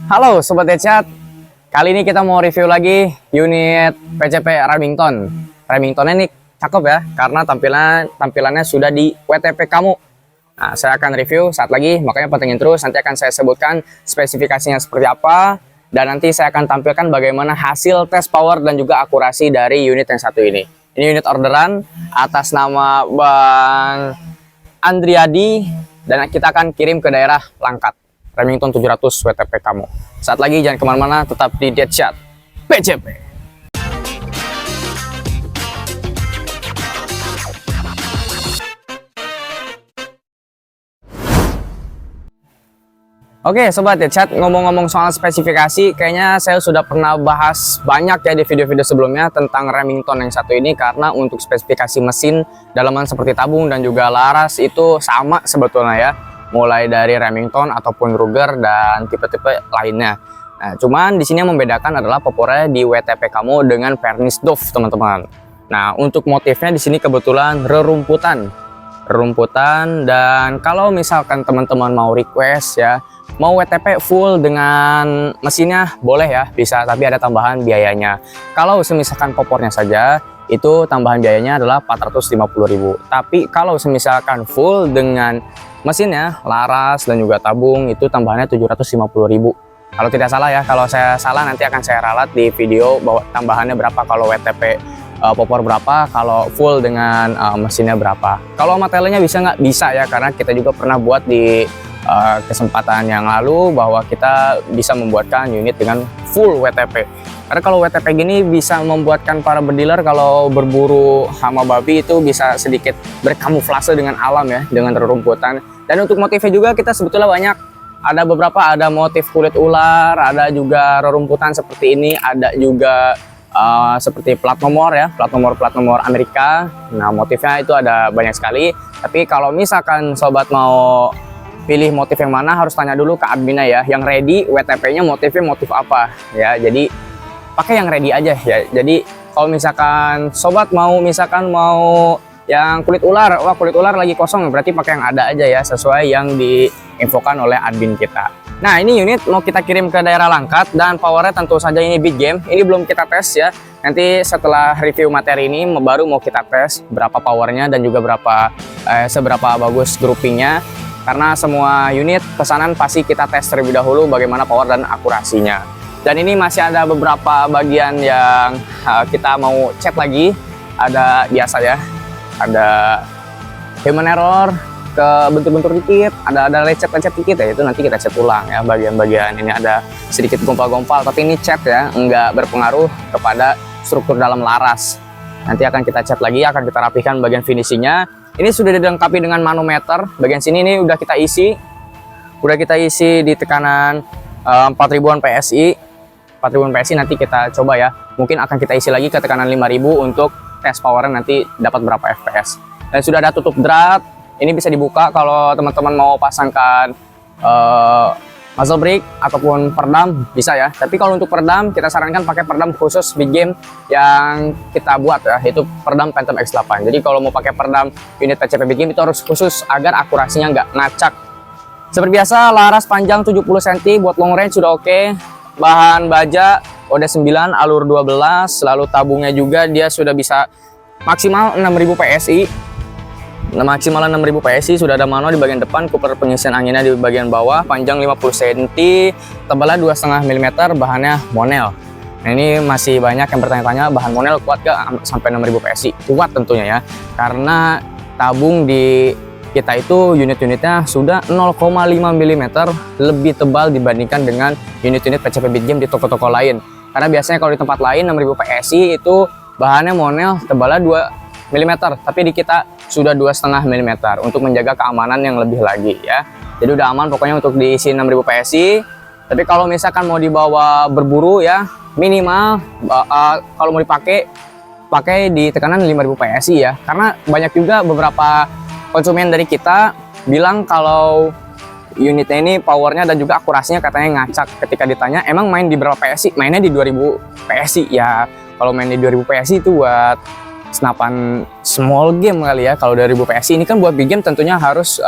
Halo Sobat Headshot, kali ini kita mau review lagi unit PCP Remington. Remingtonnya ini cakep ya, karena tampilannya sudah di WTP kamu. Nah, saya akan review saat lagi, makanya pantengin terus. Nanti akan saya sebutkan spesifikasinya seperti apa, dan nanti saya akan tampilkan bagaimana hasil tes power dan juga akurasi dari unit yang satu ini. Ini unit orderan atas nama Bang Andriadi, dan kita akan kirim ke daerah Langkat. Remington 700 WTP kamu. Saat lagi jangan kemana-mana, tetap di Deadshot PCP. Oke Sobat Deadshot, ngomong-ngomong soal spesifikasi, kayaknya saya sudah pernah bahas banyak ya di video-video sebelumnya tentang Remington yang satu ini, karena untuk spesifikasi mesin, dalaman seperti tabung dan juga laras itu sama sebetulnya ya, mulai dari Remington ataupun Ruger dan tipe-tipe lainnya. Nah, cuman di sini yang membedakan adalah popornya di WTP kamu dengan Pernis Dove, teman-teman. Nah, untuk motifnya di sini kebetulan rerumputan, dan kalau misalkan teman-teman mau request ya, mau WTP full dengan mesinnya boleh ya, bisa, tapi ada tambahan biayanya. Kalau semisalkan popornya saja, itu tambahan biayanya adalah 450.000. Tapi kalau semisalkan full dengan mesinnya, laras dan juga tabung, itu tambahannya 750.000. Kalau tidak salah ya, kalau saya salah nanti akan saya ralat di video bahwa tambahannya berapa kalau WTP popor berapa, kalau full dengan mesinnya berapa. Kalau materialnya bisa nggak? Bisa ya, karena kita juga pernah buat di kesempatan yang lalu bahwa kita bisa membuatkan unit dengan full WTP. Karena kalau WTP gini bisa membuatkan para berdealer kalau berburu hama babi itu bisa sedikit berkamuflase dengan alam ya, dengan rerumputan. Dan untuk motifnya juga kita sebetulnya banyak. Ada beberapa, ada motif kulit ular, ada juga rerumputan seperti ini, ada juga seperti plat nomor ya, plat nomor Amerika. Nah, motifnya itu ada banyak sekali. Tapi kalau misalkan sobat mau pilih motif yang mana, harus tanya dulu ke adminnya ya, yang ready WTP-nya motifnya motif apa ya. Jadi pakai yang ready aja ya. Jadi kalau misalkan sobat mau yang kulit ular, wah kulit ular lagi kosong, berarti pakai yang ada aja ya, sesuai yang diinfokan oleh admin kita. Nah, ini unit mau kita kirim ke daerah Langkat, dan powernya tentu saja ini big game. Ini belum kita tes ya, nanti setelah review materi ini baru mau kita tes berapa powernya dan juga seberapa bagus groupingnya. Karena semua unit pesanan pasti kita tes terlebih dahulu bagaimana power dan akurasinya. Dan ini masih ada beberapa bagian yang kita mau cek lagi. Ada biasa ya, ada human error, ke bentur-bentur dikit, ada lecet-lecet dikit ya, itu nanti kita cat ulang ya. Bagian-bagian ini ada sedikit gompal-gompal, tapi ini cat ya, enggak berpengaruh kepada struktur dalam laras. Nanti akan kita cat lagi, akan kita rapihkan bagian finishingnya. Ini sudah dilengkapi dengan manometer. Bagian sini ini udah kita isi di tekanan 4000-an PSI. 4000-an PSI nanti kita coba ya. Mungkin akan kita isi lagi ke tekanan 5000 untuk tes powernya nanti dapat berapa FPS. Dan sudah ada tutup drat. Ini bisa dibuka kalau teman-teman mau pasangkan muzzle brake ataupun peredam, bisa ya. Tapi kalau untuk peredam, kita sarankan pakai peredam khusus big game yang kita buat ya, yaitu peredam Phantom X8. Jadi kalau mau pakai peredam unit PCP big game itu harus khusus agar akurasinya nggak ngacak. Seperti biasa, laras panjang 70 cm buat long range sudah oke. Bahan baja OD9 alur 12, lalu tabungnya juga dia sudah bisa maksimal 6000 PSI. Maksimal 6000 PSI, sudah ada manual di bagian depan, cooler pengisian anginnya di bagian bawah, panjang 50 cm, tebalnya 2,5 mm, bahannya Monel. Nah, ini masih banyak yang bertanya-tanya, bahan Monel kuat gak sampai 6000 PSI? Kuat tentunya ya, karena tabung di kita itu unit-unitnya sudah 0,5 mm lebih tebal dibandingkan dengan unit-unit PCP big game di toko-toko lain. Karena biasanya kalau di tempat lain 6000 PSI itu bahannya Monel, tebalnya 2 mm, tapi di kita sudah 2,5 mm untuk menjaga keamanan yang lebih lagi ya. Jadi udah aman pokoknya untuk diisi 6000 PSI. Tapi kalau misalkan mau dibawa berburu ya, minimal kalau mau pakai di tekanan 5000 PSI ya. Karena banyak juga beberapa konsumen dari kita bilang kalau unitnya ini powernya dan juga akurasinya katanya ngacak. Ketika ditanya emang main di berapa PSI, mainnya di 2000 PSI ya. Kalau main di 2000 PSI itu buat senapan small game kali ya. Kalau 2000 PSI ini kan buat big game tentunya harus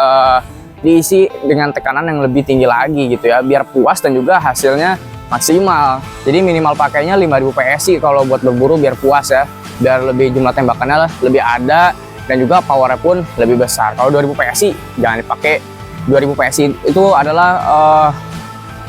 diisi dengan tekanan yang lebih tinggi lagi gitu ya, biar puas dan juga hasilnya maksimal. Jadi minimal pakainya 5000 PSI kalau buat berburu biar puas ya, biar lebih jumlah tembakannya lebih ada dan juga powernya pun lebih besar. Kalau 2000 PSI jangan dipakai. 2000 PSI itu adalah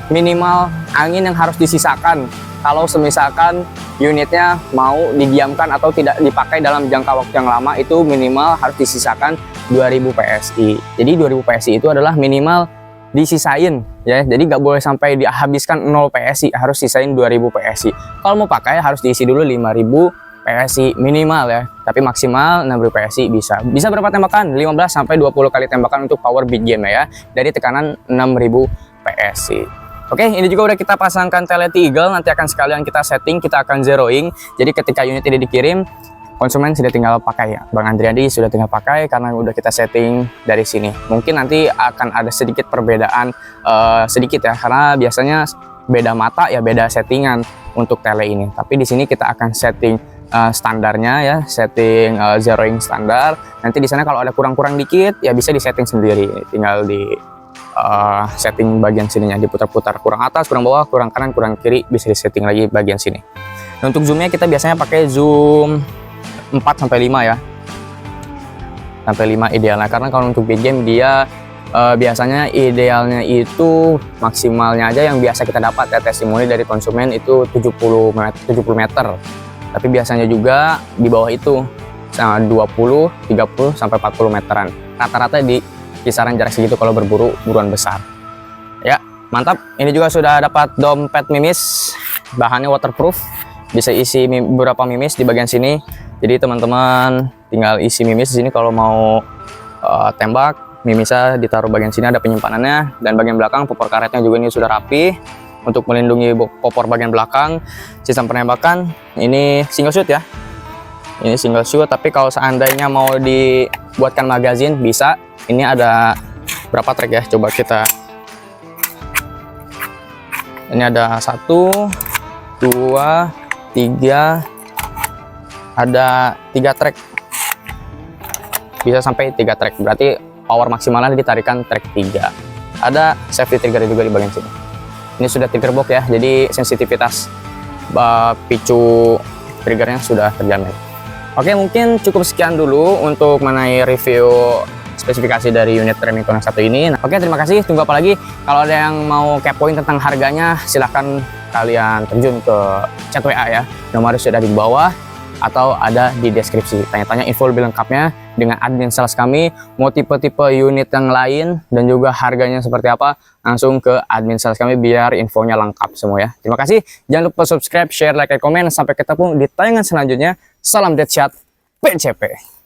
minimal angin yang harus disisakan kalau semisalkan unitnya mau didiamkan atau tidak dipakai dalam jangka waktu yang lama, itu minimal harus disisakan 2000 PSI. Jadi 2000 PSI itu adalah minimal disisain ya, jadi nggak boleh sampai dihabiskan 0 PSI, harus sisain 2000 PSI. Kalau mau pakai harus diisi dulu 5000 PSI minimal ya, tapi maksimal 6000 PSI bisa berapa tembakan? 15 sampai 20 kali tembakan untuk power big game ya, dari tekanan 6000 PSI. Oke, ini juga udah kita pasangkan Teletti Eagle, nanti akan sekalian kita setting, kita akan zeroing. Jadi ketika unit ini dikirim, konsumen sudah tinggal pakai ya. Bang Andriandi sudah tinggal pakai karena udah kita setting dari sini. Mungkin nanti akan ada sedikit perbedaan sedikit ya, karena biasanya beda mata ya, beda settingan untuk tele ini. Tapi di sini kita akan setting standarnya ya, setting zeroing standar. Nanti di sana kalau ada kurang-kurang dikit ya bisa disetting sendiri, tinggal di setting bagian sininya, diputar-putar, kurang atas, kurang bawah, kurang kanan, kurang kiri, bisa disetting lagi bagian sini. Dan untuk zoomnya kita biasanya pakai zoom 4-5 ya, sampai 5 idealnya, karena kalau untuk big game dia biasanya idealnya itu maksimalnya aja yang biasa kita dapat ya, testimoni dari konsumen itu 70 meter, tapi biasanya juga di bawah itu 20, 30 sampai 40 meteran, rata-rata di kisaran jarak segitu kalau berburu buruan besar ya. Mantap, ini juga sudah dapat dompet mimis, bahannya waterproof, bisa isi beberapa mimis di bagian sini. Jadi teman-teman tinggal isi mimis di sini kalau mau tembak, mimisnya ditaruh bagian sini, ada penyimpanannya. Dan bagian belakang popor karetnya juga ini sudah rapi untuk melindungi popor bagian belakang. Sistem penembakan ini single shoot ya, ini single shoot, tapi kalau seandainya mau dibuatkan magazin bisa. Ini ada berapa track ya, coba kita, ini ada 1 2 3, ada 3 track, bisa sampai 3 track, berarti power maksimalnya ditarikan track 3. Ada safety trigger juga di bagian sini. Ini sudah trigger box ya, jadi sensitivitas picu triggernya sudah terjamin. Oke, mungkin cukup sekian dulu untuk mengenai review spesifikasi dari unit Remington yang satu ini. Nah, oke, terima kasih. Tunggu apa lagi? Kalau ada yang mau kepoin tentang harganya, silahkan kalian terjun ke chat WA ya. Nomornya sudah di bawah atau ada di deskripsi. Tanya-tanya info lebih lengkapnya dengan admin sales kami. Mau tipe-tipe unit yang lain dan juga harganya seperti apa, langsung ke admin sales kami biar infonya lengkap semua ya. Terima kasih. Jangan lupa subscribe, share, like, dan komen. Sampai ketemu di tayangan selanjutnya. Salam Deadshot PCP.